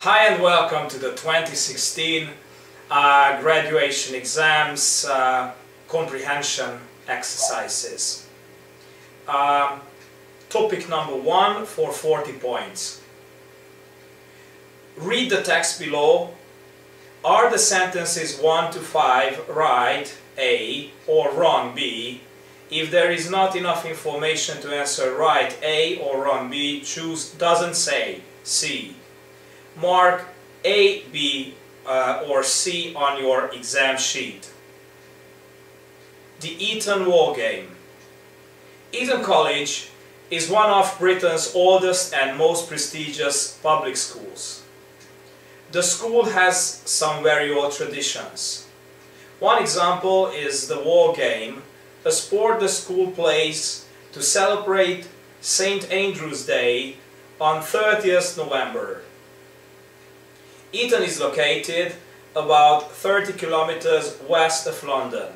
Hi and welcome to the 2016 graduation exams comprehension exercises. Topic number 1 for 40 points. Read the text below. Are the sentences 1 to 5 right A or wrong B? If there is not enough information to answer right A or wrong B, choose doesn't say C. Mark A, B or C on your exam sheet. The Eton War Game. Eton College is one of Britain's oldest and most prestigious public schools. The school has some very old traditions. One example is the War Game, a sport the school plays to celebrate St. Andrew's Day on 30th November. Eton is located about 30 kilometers west of London.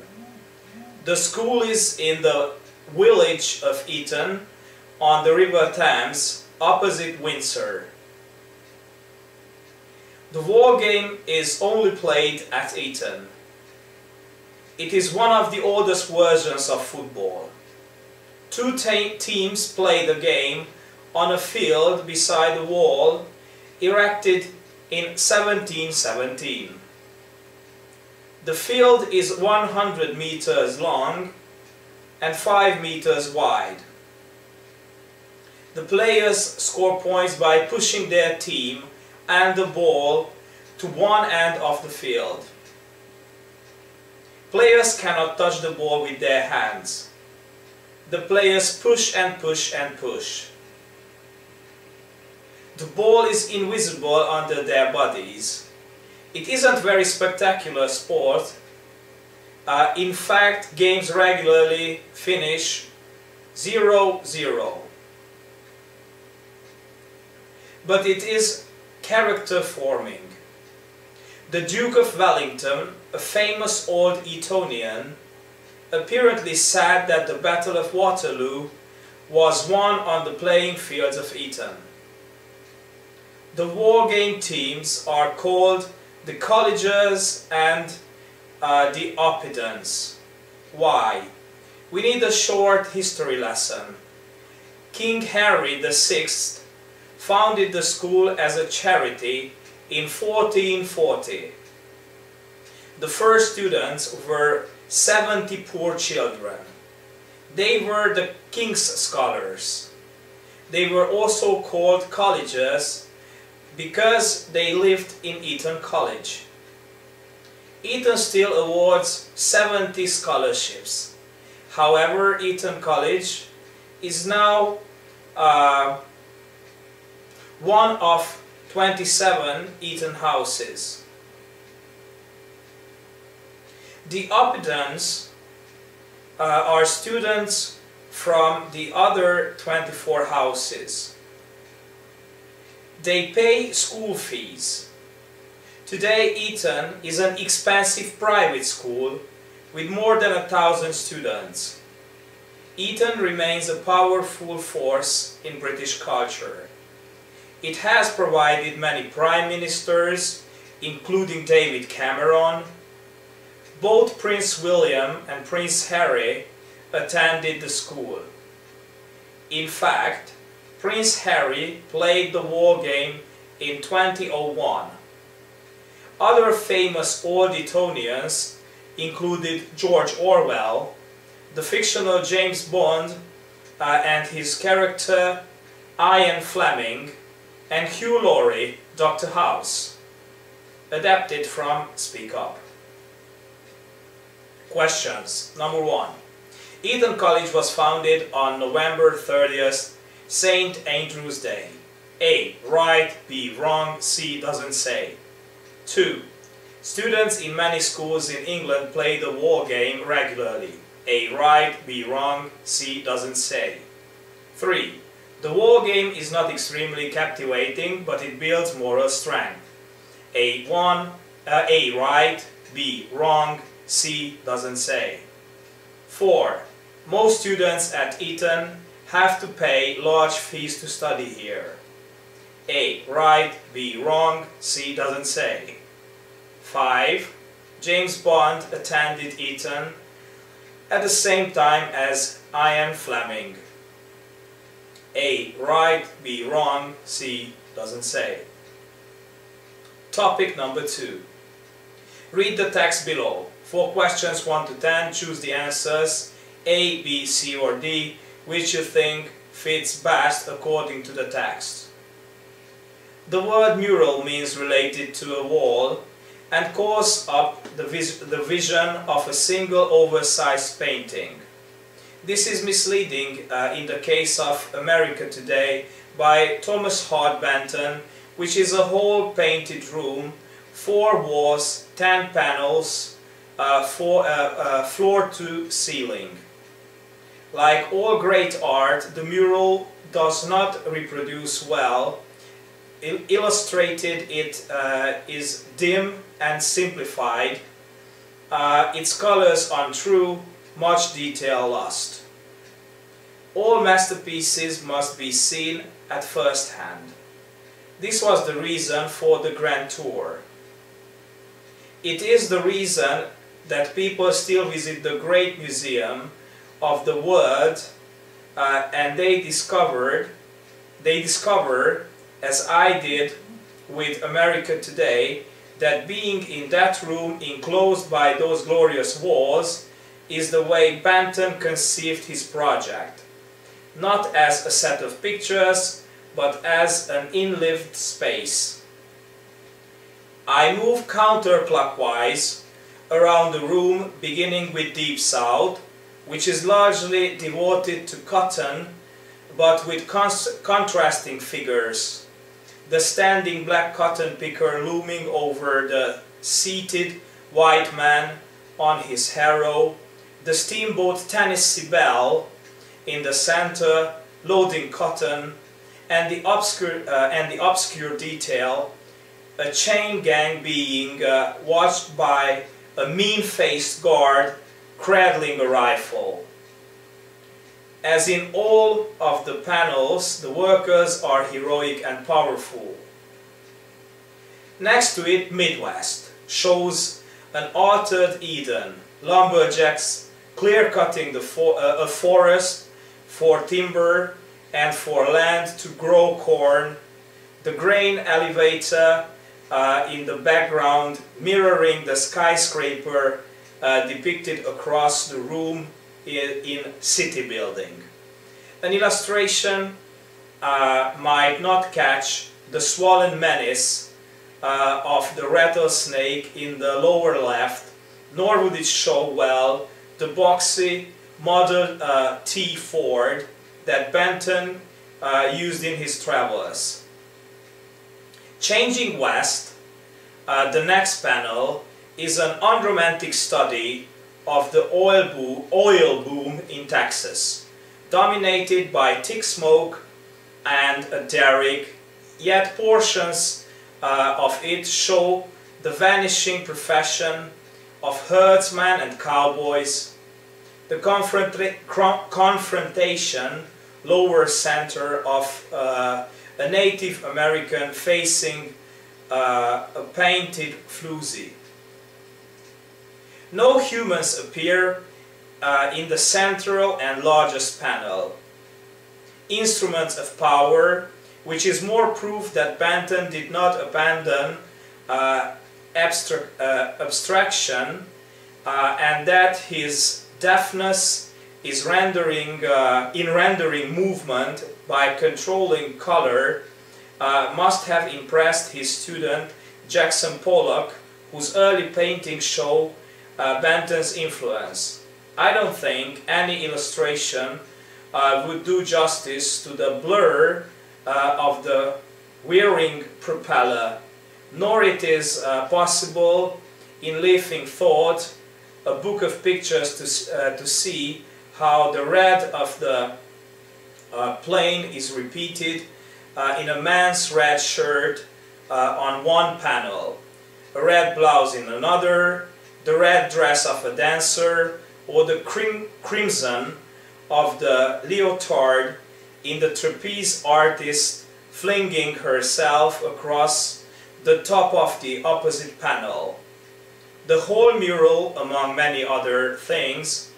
The school is in the village of Eton on the River Thames, opposite Windsor. The War Game is only played at Eton. It is one of the oldest versions of football. Two teams play the game on a field beside a wall erected in 1717. The field is 100 meters long and 5 meters wide. The players score points by pushing their team and the ball to one end of the field. Players cannot touch the ball with their hands. The players push and push and push. The ball is invisible under their bodies. It isn't very spectacular sport. In fact, games regularly finish 0-0. But it is character forming. The Duke of Wellington, a famous old Etonian, apparently said that the Battle of Waterloo was won on the playing fields of Eton. The War Game teams are called the Collegers and the Oppidans. Why? We need a short history lesson. King Henry VI founded the school as a charity in 1440. The first students were 70 poor children. They were the king's scholars. They were also called collegers because they lived in Eton College. Eton still awards 70 scholarships. However, Eton College is now one of 27 Eton houses. The Oppidans are students from the other 24 houses. They pay school fees. Today Eton is an expensive private school with more than 1,000 students. Eton remains a powerful force in British culture. It has provided many prime ministers, including David Cameron. Both Prince William and Prince Harry attended the school. In fact, Prince Harry played the War Game in 2001. Other famous old Etonians included George Orwell, the fictional James Bond and his character Ian Fleming, and Hugh Laurie, Dr. House. Adapted from Speak Up. Questions. Number 1. Eton College was founded on November 30th, St. Andrew's Day. A. Right, B. Wrong, C. Doesn't say. 2. Students in many schools in England play the War Game regularly. A. Right, B. Wrong, C. Doesn't say. 3. The War Game is not extremely captivating, but it builds moral strength. A. Right, B. Wrong, C. Doesn't say. 4. Most students at Eton have to pay large fees to study here. A. Right, B. Wrong, C. Doesn't say. 5. James Bond attended Eton at the same time as Ian Fleming. A. Right, B. Wrong, C. Doesn't say. Topic number 2. Read the text below. For questions 1 to 10, choose the answers A, B, C or D, which you think fits best according to the text. The word mural means related to a wall and calls up the vision of a single oversized painting. This is misleading in the case of America Today by Thomas Hart Benton, which is a whole painted room, 4 walls, 10 panels, floor to ceiling. Like all great art, the mural does not reproduce well. Illustrated, it is dim and simplified, its colors untrue, much detail lost. All masterpieces must be seen at first hand. This was the reason for the Grand Tour. It is the reason that people still visit the Great Museum of the World, and they discover, as I did with America Today, that being in that room enclosed by those glorious walls is the way Benton conceived his project. Not as a set of pictures, but as an in-lived space. I move counterclockwise around the room, beginning with Deep South, which is largely devoted to cotton, but with contrasting figures. The standing black cotton picker looming over the seated white man on his harrow, the steamboat Tennessee Belle in the center loading cotton, and the obscure detail, a chain gang being watched by a mean-faced guard cradling a rifle. As in all of the panels, the workers are heroic and powerful. Next to it, Midwest shows an altered Eden, lumberjacks clear-cutting a forest for timber and for land to grow corn, the grain elevator in the background mirroring the skyscraper depicted across the room in city building. An illustration might not catch the swollen menace of the rattlesnake in the lower left, nor would it show well the boxy Model T Ford that Benton used in his travels. Changing west, the next panel is an unromantic study of the oil boom in Texas, dominated by thick smoke and a derrick, yet portions of it show the vanishing profession of herdsmen and cowboys, the confrontation lower center of a Native American facing a painted floozy. No humans appear in the central and largest panel. Instruments of power, which is more proof that Benton did not abandon abstraction and that his deftness is rendering movement by controlling color must have impressed his student Jackson Pollock, whose early paintings show Benton's influence. I don't think any illustration would do justice to the blur of the whirring propeller, nor it is possible in Leafing Thought, a book of pictures, to see how the red of the plane is repeated in a man's red shirt on one panel, a red blouse in another, the red dress of a dancer, or the crimson of the leotard in the trapeze artist's flinging herself across the top of the opposite panel. The whole mural, among many other things,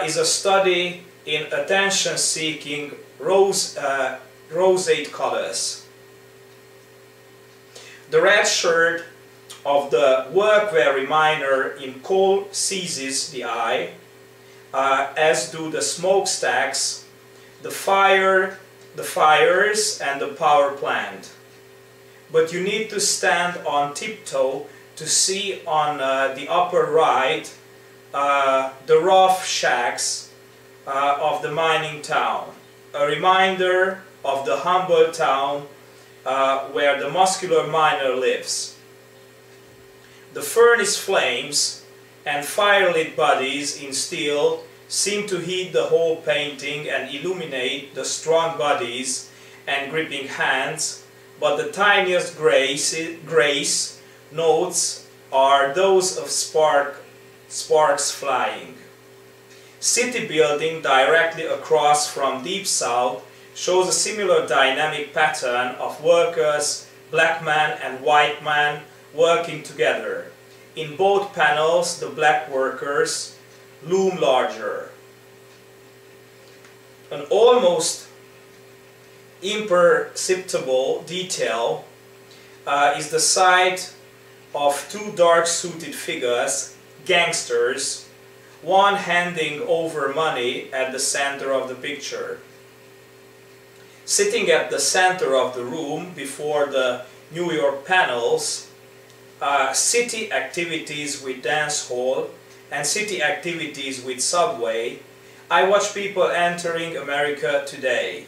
is a study in attention-seeking roseate colors. The red shirt of the work-weary miner in coal seizes the eye, as do the smokestacks, the fires and the power plant. But you need to stand on tiptoe to see on the upper right the rough shacks of the mining town, a reminder of the humble town where the muscular miner lives. The furnace flames and fire-lit bodies in steel seem to heat the whole painting and illuminate the strong bodies and gripping hands, but the tiniest grace notes are those of sparks flying. City building directly across from Deep South shows a similar dynamic pattern of workers, black man and white man, working together. In both panels, the black workers loom larger. An almost imperceptible detail is the sight of two dark-suited figures, gangsters, one handing over money at the center of the picture. Sitting at the center of the room before the New York panels, city activities with dance hall and city activities with subway, I watch people entering America today.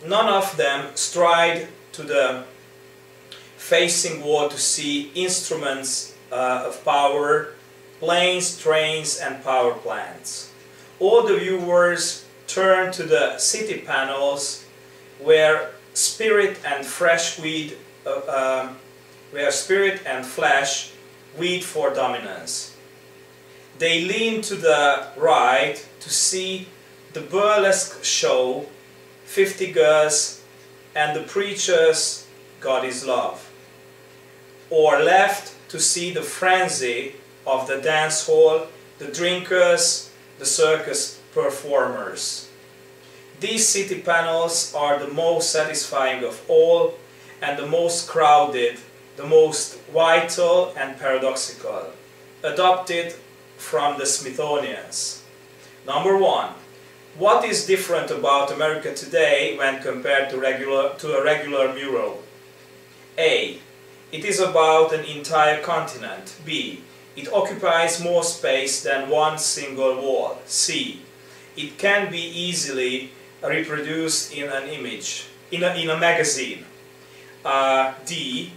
None of them stride to the facing wall to see instruments of power, planes, trains and power plants. All the viewers turn to the city panels where spirit and flesh weed for dominance. They lean to the right to see the burlesque show, 50 Girls and the Preacher's God is Love, or left to see the frenzy of the dance hall, the drinkers, the circus performers. These city panels are the most satisfying of all and the most crowded, the most vital and paradoxical, adopted from the Smithsonian's. Number one, what is different about America today when compared to a regular mural? A. It is about an entire continent. B. It occupies more space than one single wall. C. It can be easily reproduced in an image, in a magazine. D.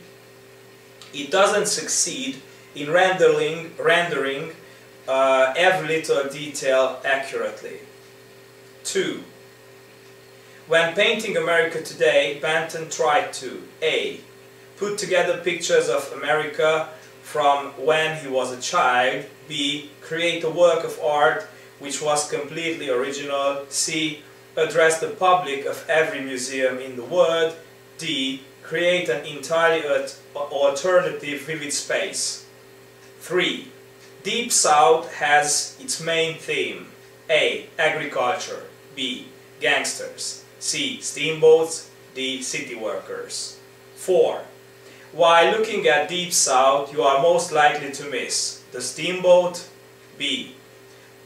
It doesn't succeed in rendering every little detail accurately. 2. When painting America today, Banton tried to A. Put together pictures of America from when he was a child. B. Create a work of art which was completely original. C. Address the public of every museum in the world. D. Create an entirely alternative vivid space. 3. Deep South has its main theme. A. Agriculture. B. Gangsters. C. Steamboats. D. City workers. 4. While looking at Deep South, you are most likely to miss the steamboat. B.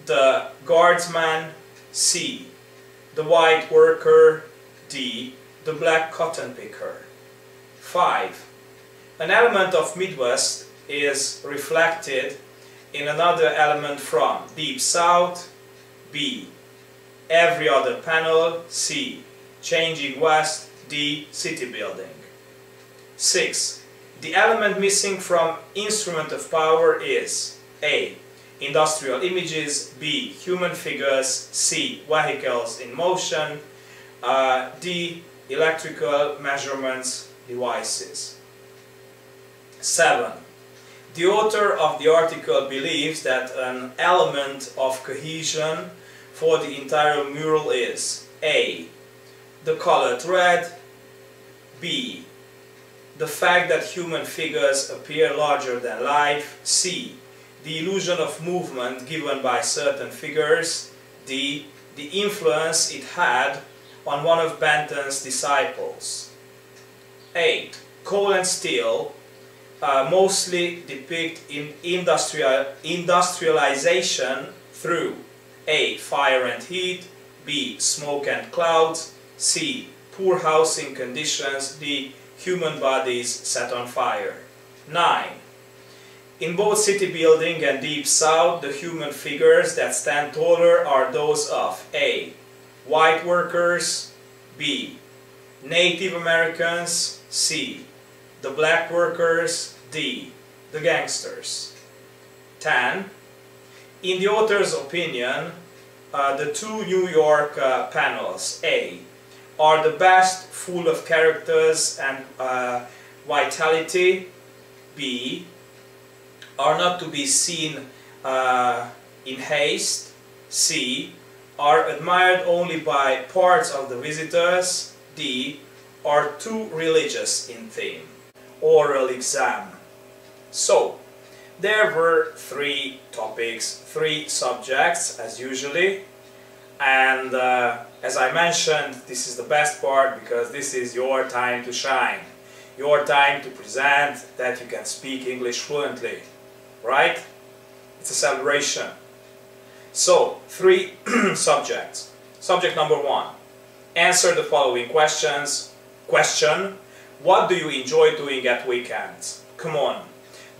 The guardsman. C. The white worker. D. The black cotton picker. 5. An element of Midwest is reflected in another element from Deep South. B. Every other panel. C. Changing West. D. City building. 6. The element missing from Instrument of Power is A. Industrial images. B. Human figures. C. Vehicles in motion. D. Electrical measurements devices. 7. The author of the article believes that an element of cohesion for the entire mural is A. the colored red. B, the fact that human figures appear larger than life. C, the illusion of movement given by certain figures. D, the influence it had on one of Bentham's disciples. 8. Coal and steel mostly depict in industrialization through A. Fire and heat, B. Smoke and clouds, C. Poor housing conditions, D. Human bodies set on fire. 9. In both city building and Deep South, the human figures that stand taller are those of A. White workers, B. Native Americans, C. The black workers, D. The gangsters. 10. In the author's opinion, the two New York panels, A, are the best, full of characters and vitality. B, are not to be seen in haste. C, are admired only by parts of the visitors. D, are too religious in theme. Oral exam. So, there were 3 topics, 3 subjects as usually, and as I mentioned, this is the best part because this is your time to shine, your time to present that you can speak English fluently, right? It's a celebration. So, 3 subjects. Subject number 1, answer the following questions. Question, what do you enjoy doing at weekends? Come on.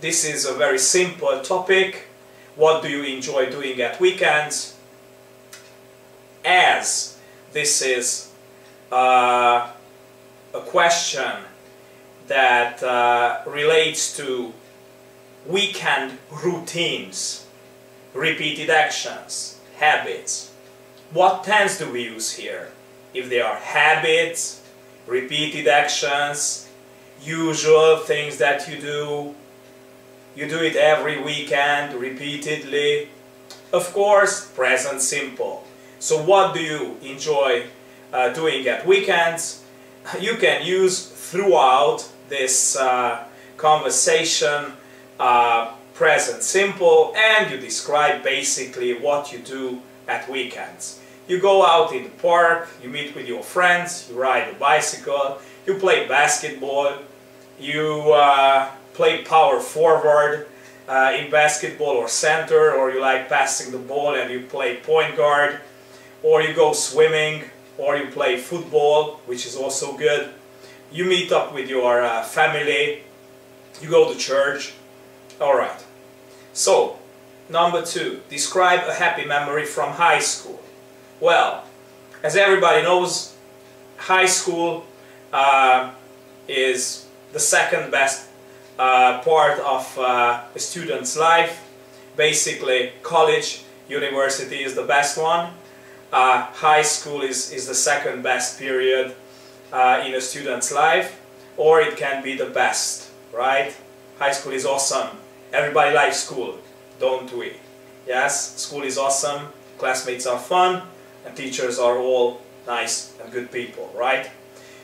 This is a very simple topic. What do you enjoy doing at weekends? As this is a question that relates to weekend routines, repeated actions, habits. What tense do we use here? If they are habits, repeated actions, usual things that you do it every weekend, repeatedly. Of course, present simple. So what do you enjoy doing at weekends? You can use throughout this conversation present simple, and you describe basically what you do at weekends. You go out in the park, you meet with your friends, you ride a bicycle, you play basketball, you play power forward in basketball or center, or you like passing the ball and you play point guard, or you go swimming, or you play football, which is also good. You meet up with your family, you go to church. Alright, so number 2, describe a happy memory from high school. Well, as everybody knows, high school is the second best part of a student's life. Basically, college, university is the best one. High school is the second best period in a student's life, or it can be the best, right? High school is awesome. Everybody likes school, don't we? Yes, school is awesome, classmates are fun, and teachers are all nice and good people, right?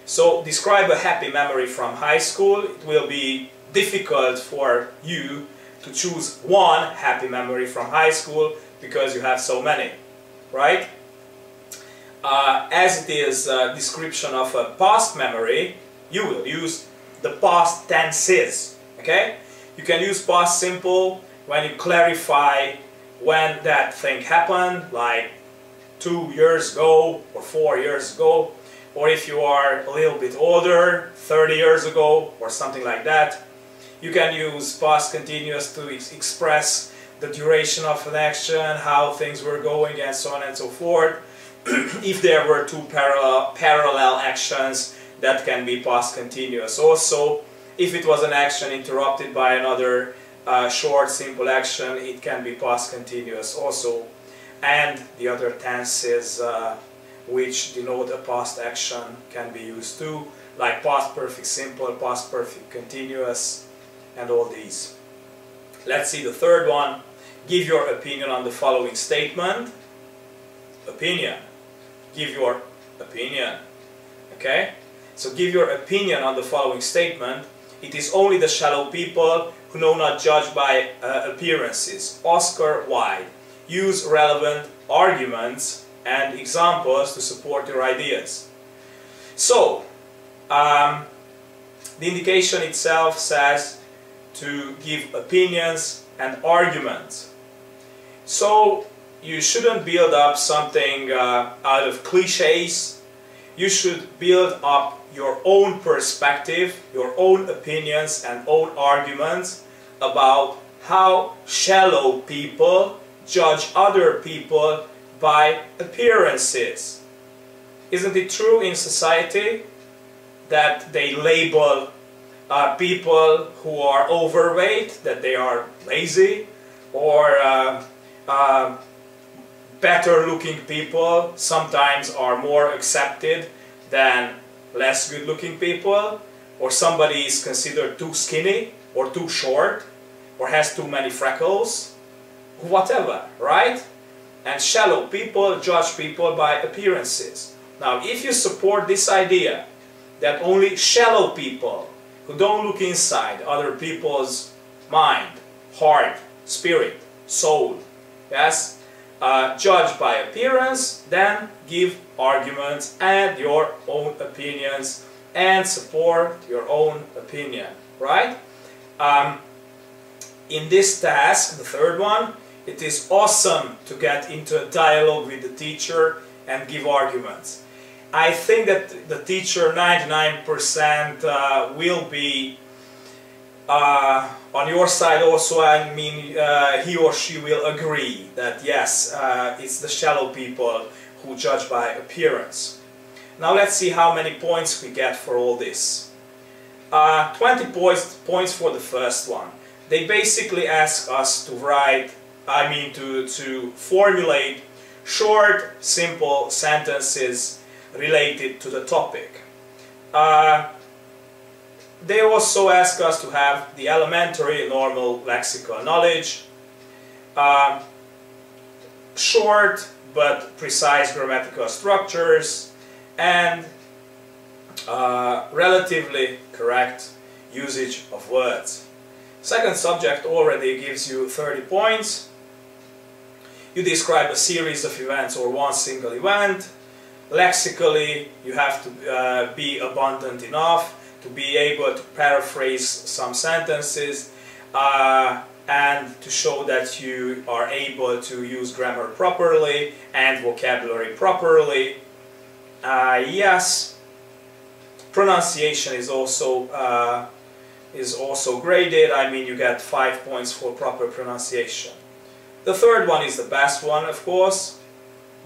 So describe a happy memory from high school. It will be difficult for you to choose one happy memory from high school because you have so many, right? As it is a description of a past memory, you will use the past tenses, okay? You can use past simple when you clarify when that thing happened, like 2 years ago or 4 years ago, or if you are a little bit older, 30 years ago or something like that. You can use past continuous to express the duration of an action, how things were going, and so on and so forth. If there were 2 parallel actions, that can be past continuous. Also, if it was an action interrupted by another short, simple action, it can be past continuous also. And the other tenses which denote a past action can be used too, like past perfect simple, past perfect continuous, and all these. Let's see the third one. Give your opinion on the following statement. Opinion. Give your opinion. Okay? So give your opinion on the following statement. It is only the shallow people who know not judge by appearances. Oscar Wilde. Use relevant arguments and examples to support your ideas. So, the indication itself says to give opinions and arguments. So, you shouldn't build up something out of cliches. You should build up your own perspective, your own opinions and own arguments about how shallow people judge other people by appearances. Isn't it true in society that they label people who are overweight, that they are lazy, or better looking people sometimes are more accepted than less good looking people, or somebody is considered too skinny or too short or has too many freckles, whatever, right? And shallow people judge people by appearances. Now, if you support this idea that only shallow people who don't look inside other people's mind, heart, spirit, soul, yes, judge by appearance, then give arguments and your own opinions and support your own opinion, right? In this task, the third one, it is awesome to get into a dialogue with the teacher and give arguments. I think that the teacher 99% will be on your side also. I mean, he or she will agree that yes, it's the shallow people who judge by appearance. Now let's see how many points we get for all this. 20 points for the first one. They basically ask us to write, to formulate short, simple sentences related to the topic. They also ask us to have the elementary normal lexical knowledge, short but precise grammatical structures, and relatively correct usage of words. Second subject already gives you 30 points. You describe a series of events or one single event. Lexically, you have to be abundant enough to be able to paraphrase some sentences and to show that you are able to use grammar properly and vocabulary properly. Yes, pronunciation is also graded. I mean, you get 5 points for proper pronunciation. The third one is the best one, of course.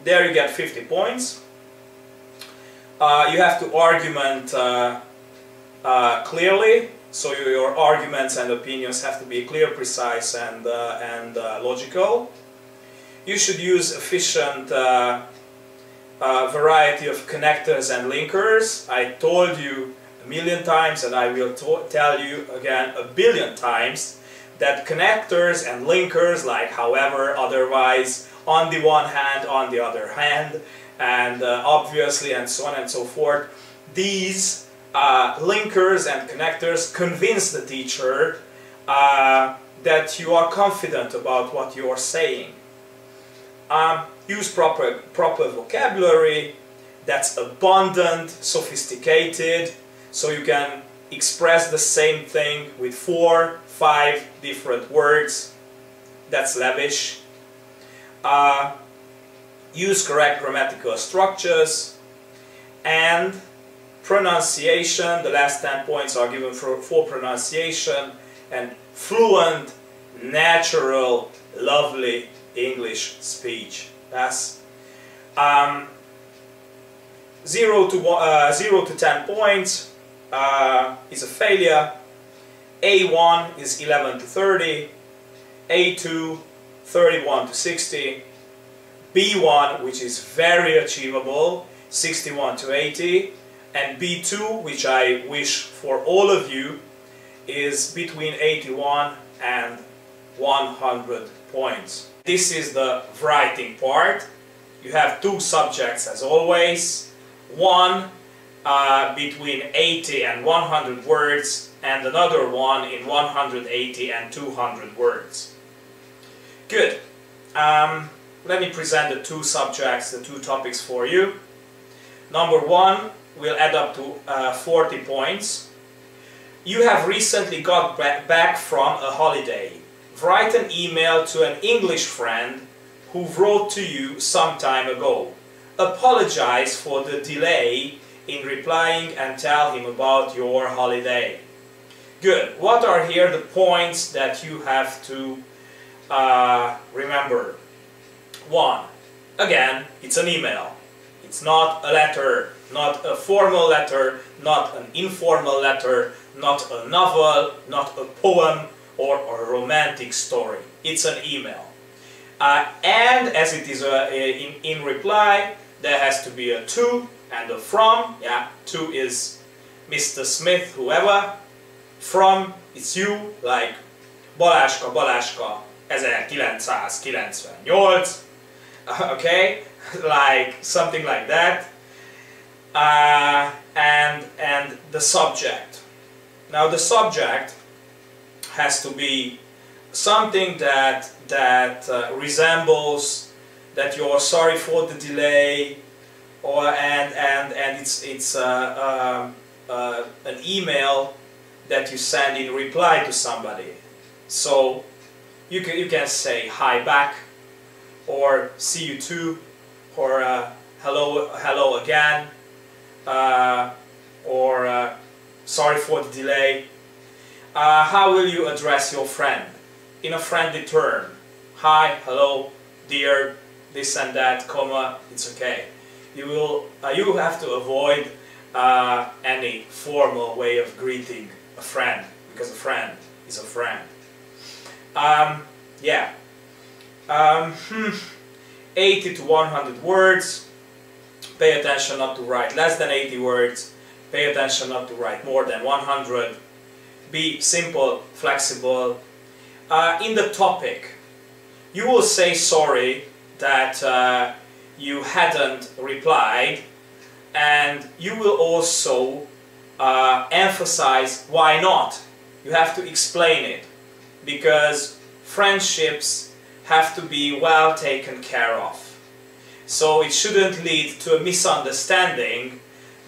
There you get 50 points. You have to argument clearly, so your arguments and opinions have to be clear, precise, and logical. You should use efficient variety of connectors and linkers. I told you a million times, and I will tell you again a billion times, that connectors and linkers, like however, otherwise, on the one hand, on the other hand, and obviously, and so on and so forth, these linkers and connectors convince the teacher that you are confident about what you are saying. Use proper vocabulary that's abundant, sophisticated, so you can express the same thing with 4, 5 different words. That's lavish. Use correct grammatical structures, and pronunciation. The last 10 points are given for pronunciation and fluent, natural, lovely English speech. That's 0 to 10 points is a failure. A1 is 11 to 30, A2 31 to 60, B1, which is very achievable, 61 to 80, and B2, which I wish for all of you, is between 81 and 100 points. This is the writing part. You have 2 subjects as always. One between 80 and 100 words, and another one in 180 and 200 words. Good. Let me present the two subjects, the two topics for you. Number one will add up to 40 points. You have recently got back from a holiday. Write an email to an English friend who wrote to you some time ago. Apologize for the delay in replying and tell him about your holiday. Good. What are here the points that you have to remember? One, again, it's an email. It's not a letter, not a formal letter, not an informal letter, not a novel, not a poem or a romantic story. It's an email. And as it is in reply, there has to be a to and a from. Yeah, to is Mr. Smith, whoever. From, it's you, like Balázska, Balázska, 1998. Okay, like something like that. And the subject. Now the subject has to be something that resembles that you're sorry for the delay, or and it's an email that you send in reply to somebody. So you can say hi back, or see you too, or hello again, or sorry for the delay. How will you address your friend? In a friendly term. Hi, hello, dear, this and that, comma, it's okay. You have to avoid any formal way of greeting a friend, because a friend is a friend. Yeah. 80 to 100 words. Pay attention not to write less than 80 words. Pay attention not to write more than 100. Be simple, flexible. In the topic, you will say sorry that you hadn't replied, and you will also emphasize why not. You have to explain it, because friendships have to be well taken care of. So it shouldn't lead to a misunderstanding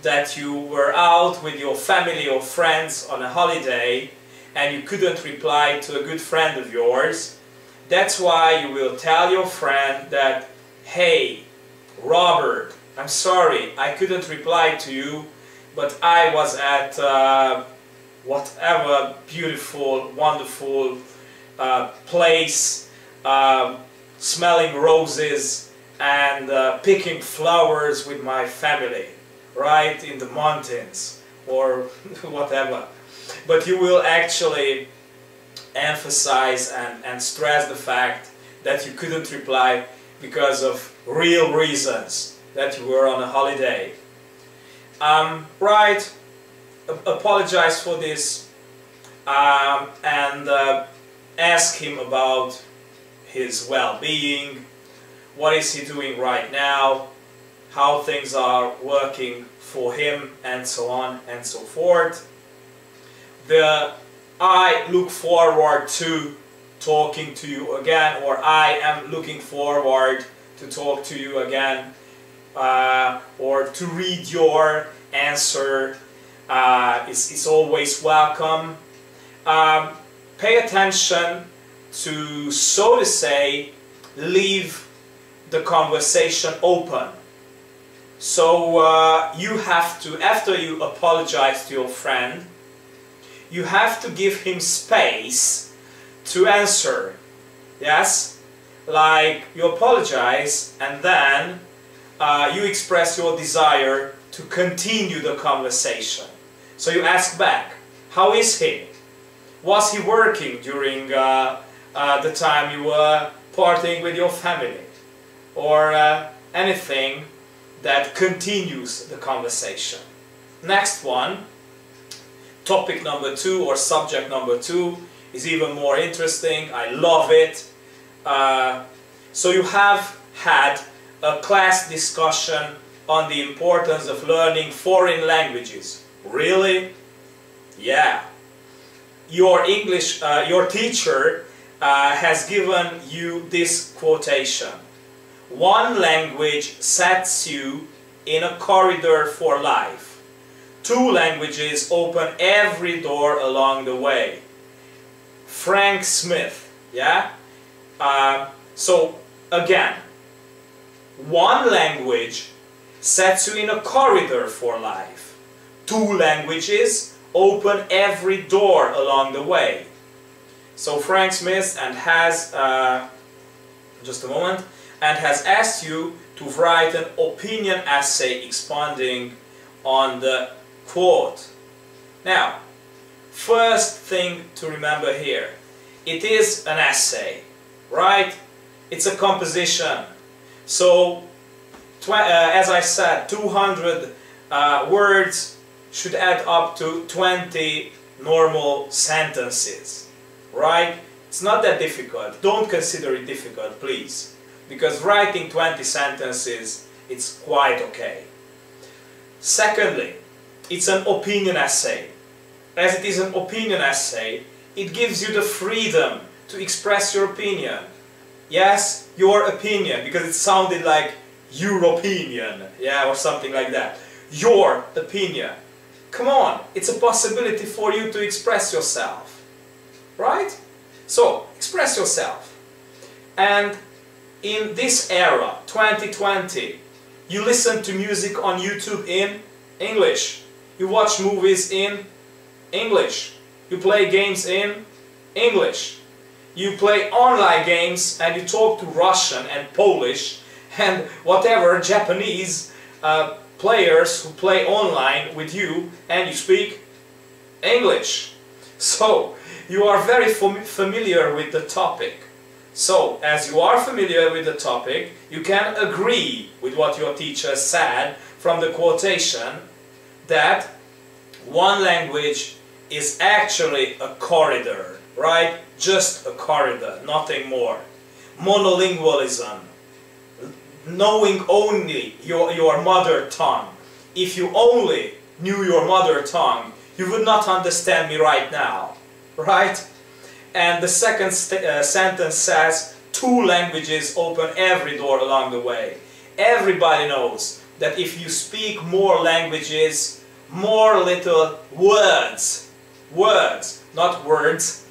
that you were out with your family or friends on a holiday and you couldn't reply to a good friend of yours. That's why you will tell your friend that, hey, Robert, I'm sorry, I couldn't reply to you, but I was at whatever beautiful, wonderful place, smelling roses and picking flowers with my family, right in the mountains or whatever. But you will actually emphasize and stress the fact that you couldn't reply because of real reasons, that you were on a holiday. Right, apologize for this, and ask him about his well-being, what is he doing right now, how things are working for him, and so on and so forth. I look forward to talking to you again, or I am looking forward to talk to you again, or to read your answer. It's always welcome. Pay attention to, so to say, leave the conversation open. So you have to, after you apologize to your friend, you have to give him space to answer. Yes? Like, you apologize and then you express your desire to continue the conversation. So you ask back, how is he? Was he working during the time you were partying with your family? Or anything that continues the conversation. Next one, topic number 2 or subject number 2 is even more interesting. I love it. So you have had a class discussion on the importance of learning foreign languages. Really? Yeah. Your teacher has given you this quotation. One language sets you in a corridor for life. Two languages open every door along the way. Frank Smith, yeah? So, again, one language sets you in a corridor for life. Two languages open every door along the way. So Frank Smith has, just a moment, and has asked you to write an opinion essay expounding on the quote. Now, first thing to remember here, it is an essay, right? It's a composition. So, as I said, 200 words should add up to 20 normal sentences, right? It's not that difficult. Don't consider it difficult, please. Because writing 20 sentences, it's quite okay. Secondly, it's an opinion essay. As it is an opinion essay, it gives you the freedom to express your opinion. Yes, your opinion, because it sounded like European, yeah, or something like that. Your opinion. Come on, it's a possibility for you to express yourself, right? So, express yourself. And in this era, 2020, you listen to music on YouTube in English. You watch movies in English. You play games in English. You play online games and you talk to Russian and Polish and whatever Japanese players who play online with you, and you speak English. So, you are very familiar with the topic. So, as you are familiar with the topic, you can agree with what your teacher said from the quotation that one language is actually a corridor, right? Just a corridor, nothing more. Monolingualism, knowing only your mother tongue. If you only knew your mother tongue, you would not understand me right now, right? And the second sentence says, two languages open every door along the way. Everybody knows that if you speak more languages, more little words, not words,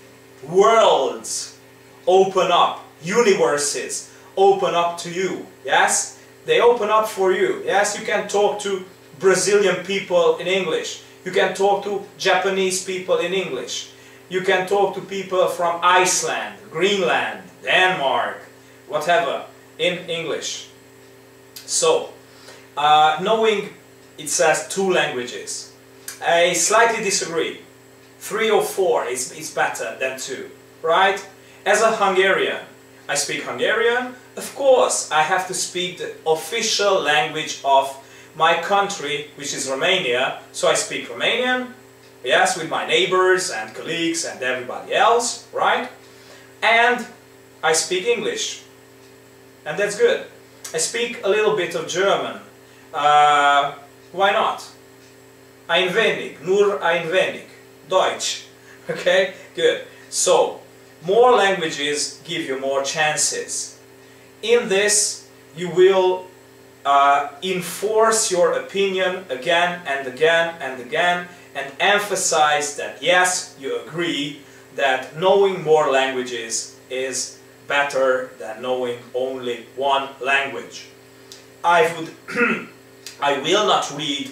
worlds open up, universes open up to you, yes? They open up for you, yes? You can talk to Brazilian people in English. You can talk to Japanese people in English. You can talk to people from Iceland, Greenland, Denmark, whatever, in English. So, knowing it says two languages, I slightly disagree. 3 or 4 is better than 2, right? As a Hungarian, I speak Hungarian. Of course, I have to speak the official language of my country, which is Romania, so I speak Romanian. Yes, with my neighbors and colleagues and everybody else, right? And I speak English. And that's good. I speak a little bit of German. Why not? Ein wenig, nur ein wenig. Deutsch. Okay, good. So, more languages give you more chances. In this, you will enforce your opinion again and again and again, and emphasize that yes, you agree that knowing more languages is better than knowing only one language. I will not read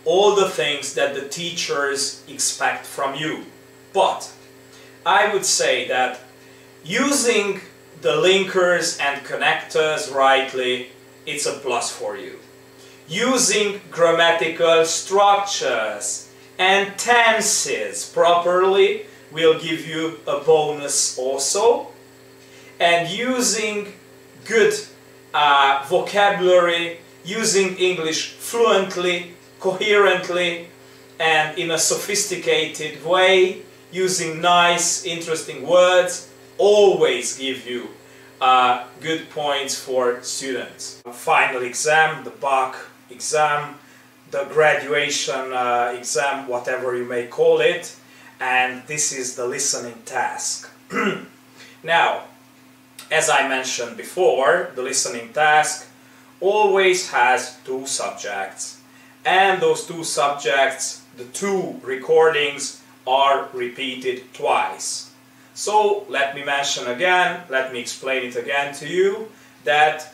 all the things that the teachers expect from you, but I would say that using the linkers and connectors rightly, it's a plus for you. Using grammatical structures and tenses properly will give you a bonus also. And using good vocabulary, using English fluently, coherently, and in a sophisticated way, using nice, interesting words, always give you good points for students. Final exam, the BAC exam, the graduation exam, whatever you may call it, and this is the listening task. Now, as I mentioned before, the listening task always has two subjects, and those two subjects, the two recordings, are repeated twice. So let me mention again, let me explain it again to you, that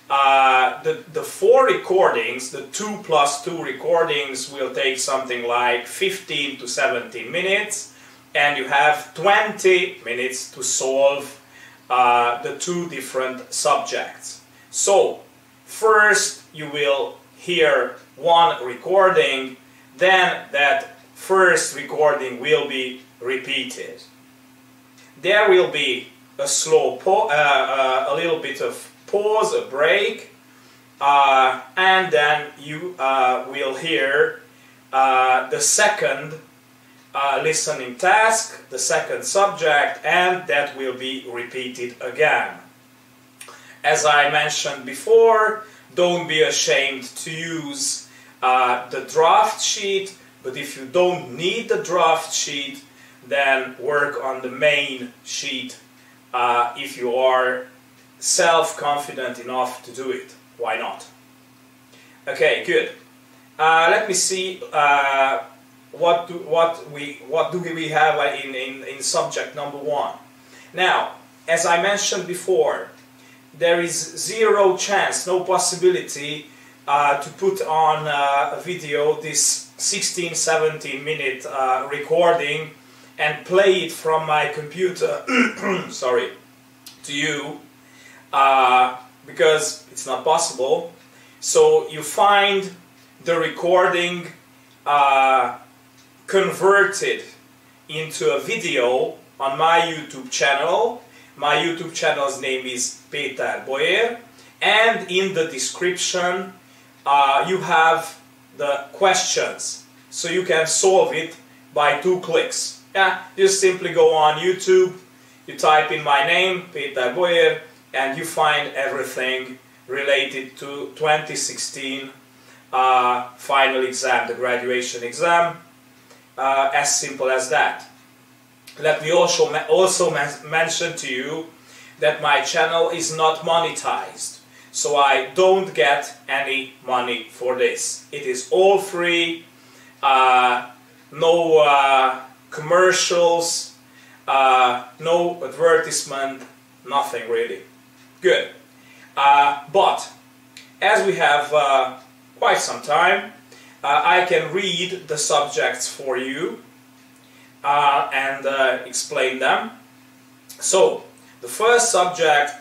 the four recordings, the 2 + 2 recordings, will take something like 15 to 17 minutes, and you have 20 minutes to solve the two different subjects. So first you will hear one recording, then that first recording will be repeated. There will be a slow a little bit of pause, a break, and then you will hear the second listening task, the second subject, and that will be repeated again. As I mentioned before, don't be ashamed to use the draft sheet, but if you don't need the draft sheet, then work on the main sheet if you are self-confident enough to do it. Why not? Okay, good. Let me see what do we have in subject number 1. Now, as I mentioned before, there is zero chance, no possibility to put on a video this 16-17 minute recording and play it from my computer sorry, to you, because it's not possible. So you find the recording converted into a video on my YouTube channel. My YouTube channel's name is Péter Boyer, and in the description you have the questions, so you can solve it by 2 clicks. Yeah, just simply go on YouTube, you type in my name, Péter Boyer, and you find everything related to 2016 final exam, the graduation exam. As simple as that. Let me also mention to you that my channel is not monetized, so I don't get any money for this. It is all free, no commercials, no advertisement, nothing really. Good. But as we have quite some time, I can read the subjects for you and explain them. So, the first subject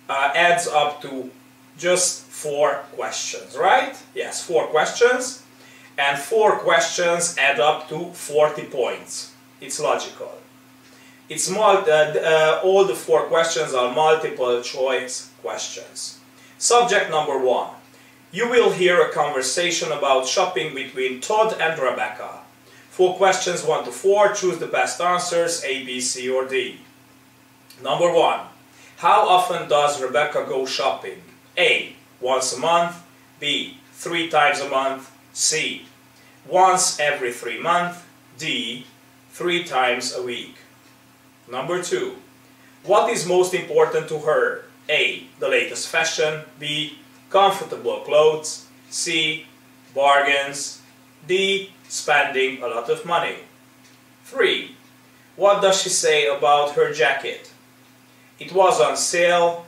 adds up to just 4 questions, right? Yes, 4 questions. And 4 questions add up to 40 points. It's logical. It's all the 4 questions are multiple choice questions. Subject number 1. You will hear a conversation about shopping between Todd and Rebecca. For questions 1 to 4, choose the best answers, A, B, C, or D. Number 1. How often does Rebecca go shopping? A. Once a month. B. 3 times a month. C. Once every 3 months. D. 3 times a week. Number 2. What is most important to her? A. The latest fashion. B. Comfortable clothes. C. Bargains. D. Spending a lot of money. 3. What does she say about her jacket? It was on sale.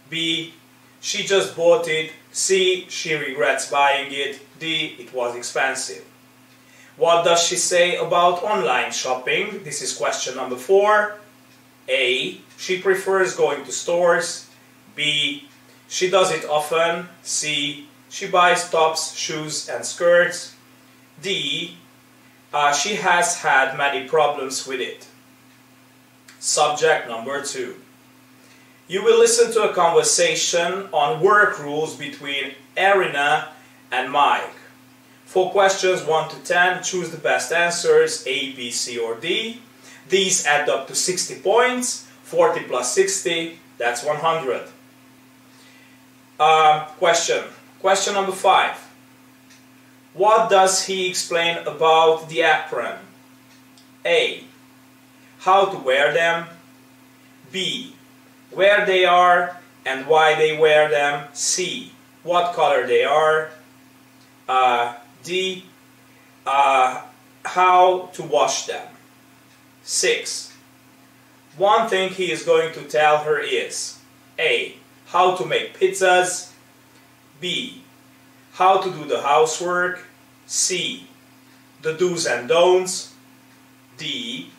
B. She just bought it. C. She regrets buying it. D. It was expensive. What does she say about online shopping? This is question number 4. A. She prefers going to stores. B. She does it often. C. She buys tops, shoes and skirts. D. She has had many problems with it. Subject number 2. You will listen to a conversation on work rules between Erina and Mike. For questions 1 to 10, choose the best answers, A, B, C, or D. These add up to 60 points. 40 plus 60 That's 100. Question number 5. What does he explain about the apron? A. How to wear them. B. Where they are and why they wear them. C. What color they are. D. How to wash them. 6. One thing he is going to tell her is A. How to make pizzas. B. How to do the housework. C. The do's and don'ts. D.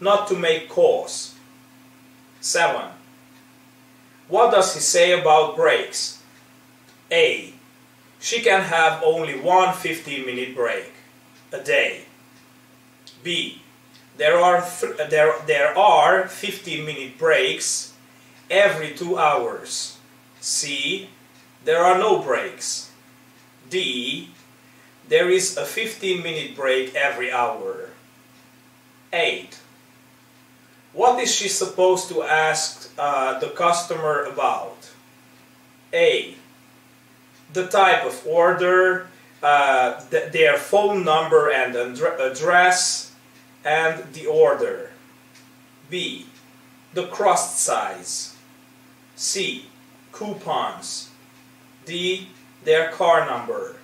Not to make calls. 7. What does he say about breaks? A. She can have only one 15-minute break a day. B. There are 15-minute breaks every 2 hours. C. There are no breaks. D. There is a 15-minute break every hour. 8. What is she supposed to ask the customer about? A. The type of order, their phone number and address, and the order. B. The crust size. C. Coupons. D. Their car number.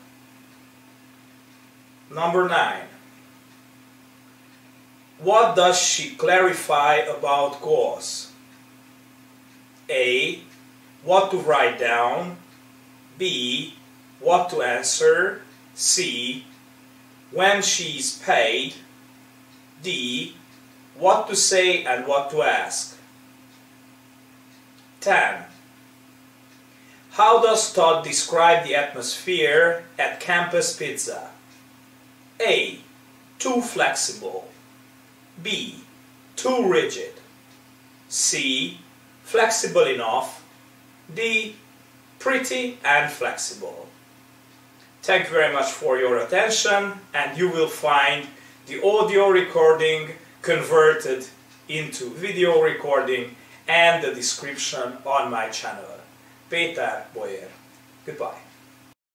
Number 9. What does she clarify about goals? A. What to write down. B. What to answer. C. When she is paid. D. What to say and what to ask. 10. How does Todd describe the atmosphere at Campus Pizza? A. Too flexible. B. Too rigid. C. Flexible enough. D. Pretty and flexible. Thank you very much for your attention, and you will find the audio recording converted into video recording and the description on my channel. Péter Boyer. Goodbye.